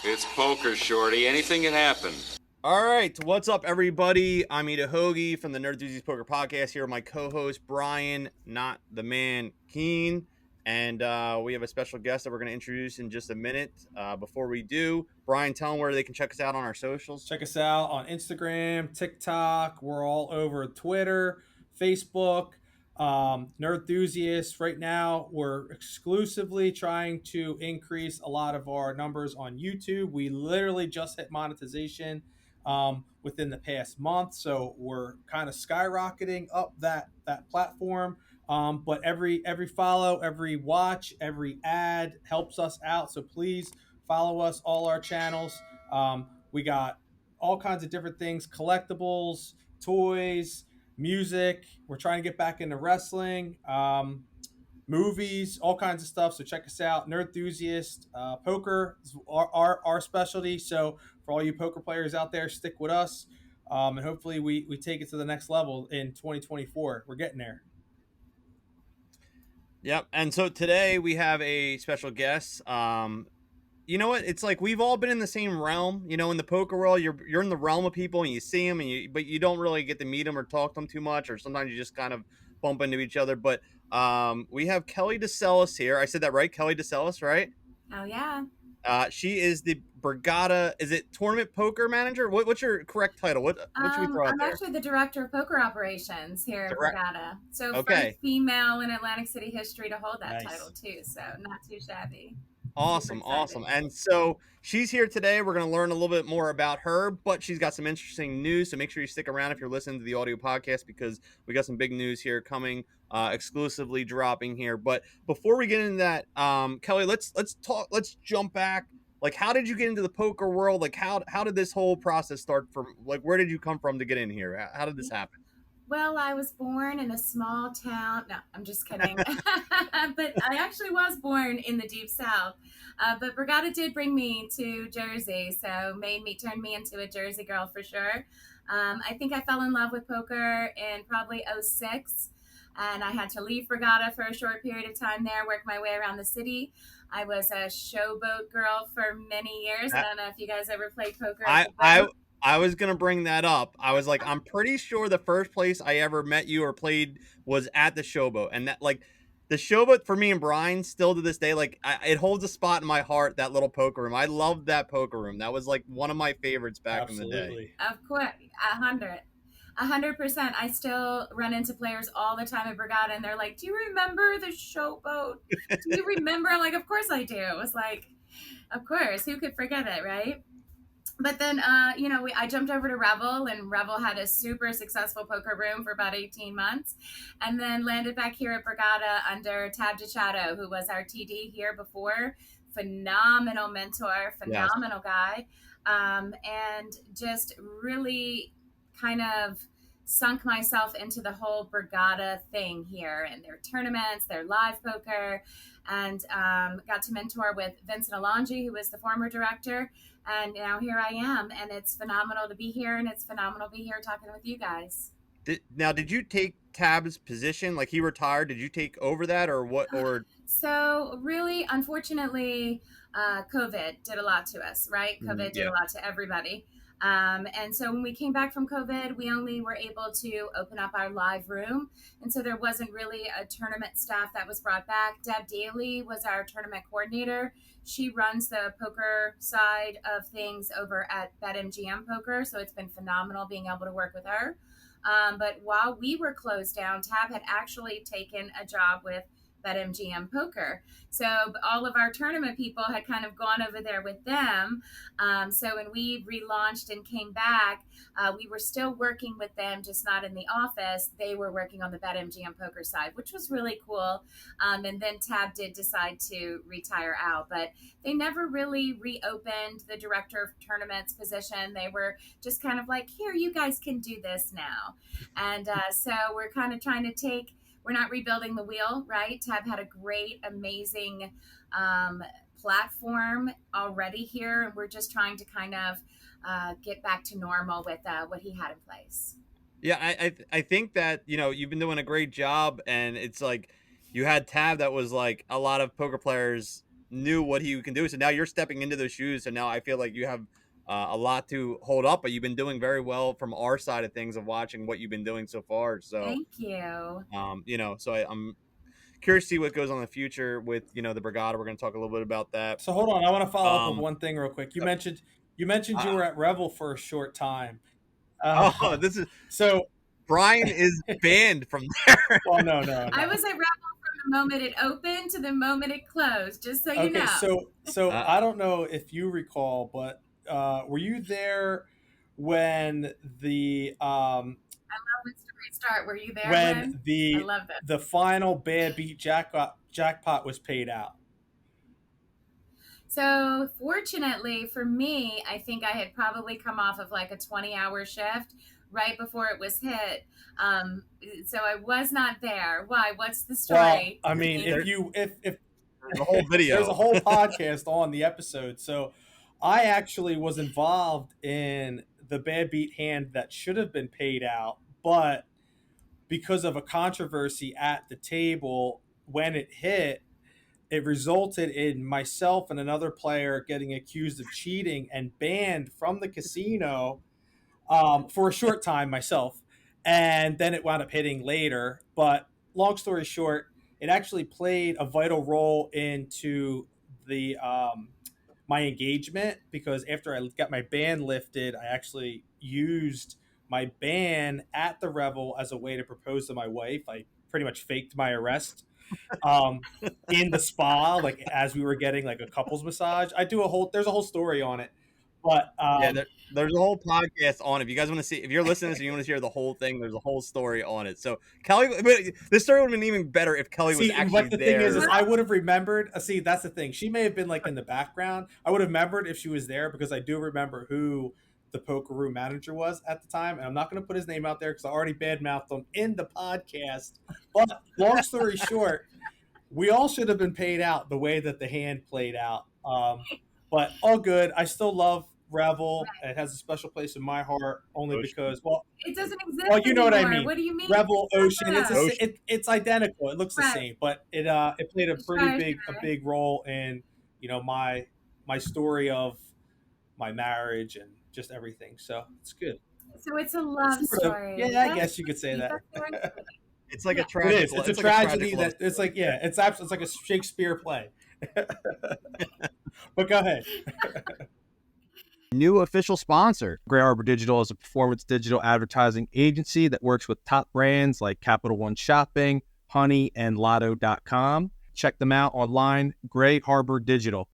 It's poker, Shorty. Anything can happen. All right, what's up, everybody? I'm Hoagie from the Nerdthusiast Poker Podcast here with my co-host, Brian, not the man, Keane. And we have a special guest that we're going to introduce in just a minute. Before we do, Brian, tell them where they can check us out on our socials. Check us out on Instagram, TikTok. We're all over Twitter, Facebook. Nerdthusiast. Right now, we're exclusively trying to increase a lot of our numbers on YouTube. We literally just hit monetization within the past month, so we're kind of skyrocketing up that platform. But every follow, every watch, every ad helps us out. So please follow us, all our channels. We got all kinds of different things, collectibles, toys, music. We're trying to get back into wrestling, movies, all kinds of stuff. So check us out. Nerdthusiast Poker is our specialty. So for all you poker players out there, stick with us. And hopefully we take it to the next level in 2024. We're getting there. Yep. And so today we have a special guest. You know what? It's like we've all been in the same realm. You know, in the poker world, you're in the realm of people and you see them, but you don't really get to meet them or talk to them too much, or sometimes you just kind of bump into each other. But we have Kellie Decelis here. I said that right? Kellie Decelis, right? Oh, yeah. She is the Borgata, is it tournament poker manager? What's your correct title? What should we throw out there? I'm actually the director of poker operations here at Borgata. So first female in Atlantic City history to hold that title too. So not too shabby. Awesome. And so she's here today. We're going to learn a little bit more about her, but she's got some interesting news. So make sure you stick around if you're listening to the audio podcast, because we got some big news here coming, exclusively dropping here. But before we get into that, Kellie, let's jump back. Like, how did you get into the poker world? Like, how did this whole process start from? Like, where did you come from to get in here? How did this happen? Well, I was born in a small town. No, I'm just kidding. But I actually was born in the deep South. But Borgata did bring me to Jersey, so turned me into a Jersey girl for sure. I think I fell in love with poker in probably 2006. And I had to leave Borgata for a short period of time there, work my way around the city. I was a Showboat girl for many years. I don't know if you guys ever played poker. I was going to bring that up. I was like, I'm pretty sure the first place I ever met you or played was at the Showboat. And that, like, the Showboat for me and Brian still to this day, like, it holds a spot in my heart, that little poker room. I loved that poker room. That was like one of my favorites back in the day. Of course, 100%. I still run into players all the time at Borgata, and they're like, do you remember the Showboat? Do you remember? I'm like, of course I do. It was like, of course, who could forget it, right? But then, I jumped over to Revel, and Revel had a super successful poker room for about 18 months, and then landed back here at Borgata under Tab Dichato, who was our TD here before. Phenomenal mentor, phenomenal guy, and just really kind of sunk myself into the whole Borgata thing here and their tournaments, their live poker, and got to mentor with Vincent Alongi, who was the former director. And now here I am, and it's phenomenal to be here, and it's phenomenal to be here talking with you guys. Did you take Tab's position? Like, he retired. Did you take over that, or what? Or so really, unfortunately, COVID did a lot to us, right? COVID did a lot to everybody. And so when we came back from COVID, we only were able to open up our live room. And so there wasn't really a tournament staff that was brought back. Deb Daly was our tournament coordinator. She runs the poker side of things over at BetMGM Poker. So it's been phenomenal being able to work with her. But while we were closed down, Tab had actually taken a job with BetMGM Poker. So all of our tournament people had kind of gone over there with them. So when we relaunched and came back, we were still working with them, just not in the office. They were working on the BetMGM Poker side, which was really cool. And then Tab did decide to retire out, but they never really reopened the director of tournaments position. They were just kind of like, here, you guys can do this now. And so we're kind of trying to we're not rebuilding the wheel, right? Tab had a great, amazing platform already here, and we're just trying to kind of get back to normal with what he had in place. Yeah, I think that, you've been doing a great job, and it's like you had Tab that was like a lot of poker players knew what he can do. So now you're stepping into those shoes. So now I feel like you have a lot to hold up, but you've been doing very well from our side of things of watching what you've been doing so far. So Thank you. So I'm curious to see what goes on in the future with the Borgata. We're going to talk a little bit about that. So hold on, I want to follow up with one thing real quick. You mentioned you were at Revel for a short time. This is so Brian is banned from there. Well, no. I was at Revel from the moment it opened to the moment it closed, just so you know. So I don't know if you recall, but were you there when the I love when stories start. Were you there when I love that. the final bad beat jackpot was paid out? So fortunately for me, I think I had probably come off of like a 20-hour shift right before it was hit. So I was not there. Why? What's the story? Well, I mean, if the whole video, there's a whole podcast on the episode. So I actually was involved in the bad beat hand that should have been paid out, but because of a controversy at the table when it hit, it resulted in myself and another player getting accused of cheating and banned from the casino for a short time myself. And then it wound up hitting later. But long story short, it actually played a vital role into the my engagement, because after I got my ban lifted, I actually used my ban at the Revel as a way to propose to my wife. I pretty much faked my arrest in the spa, like as we were getting like a couples massage. There's a whole story on it, but there's a whole podcast on it. If you guys want to see, if you're listening to this and you want to hear the whole thing, there's a whole story on it. So Kelly, this story would have been even better if Kelly was actually the there. Thing is I would have remembered. See, that's the thing. She may have been like in the background. I would have remembered if she was there, because I do remember who the poker room manager was at the time, and I'm not going to put his name out there because I already badmouthed him in the podcast. But long story short, we all should have been paid out the way that the hand played out. But all good. I still love Revel. Right. It has a special place in my heart, only because, well, it doesn't exist. Well, you know anymore. what I mean. What do you mean? Revel Ocean. It's identical. It looks the same, but it played a pretty big role in my story of my marriage and just everything. So it's good. So it's a love story. Yeah, I guess you could say that. It's like a tragedy. It is. It's a tragedy that it's like, yeah, it's like a Shakespeare play. But go ahead. New official sponsor. Gray Harbor Digital is a performance digital advertising agency that works with top brands like Capital One Shopping, Honey, and Lotto.com. Check them out online, Gray Harbor Digital.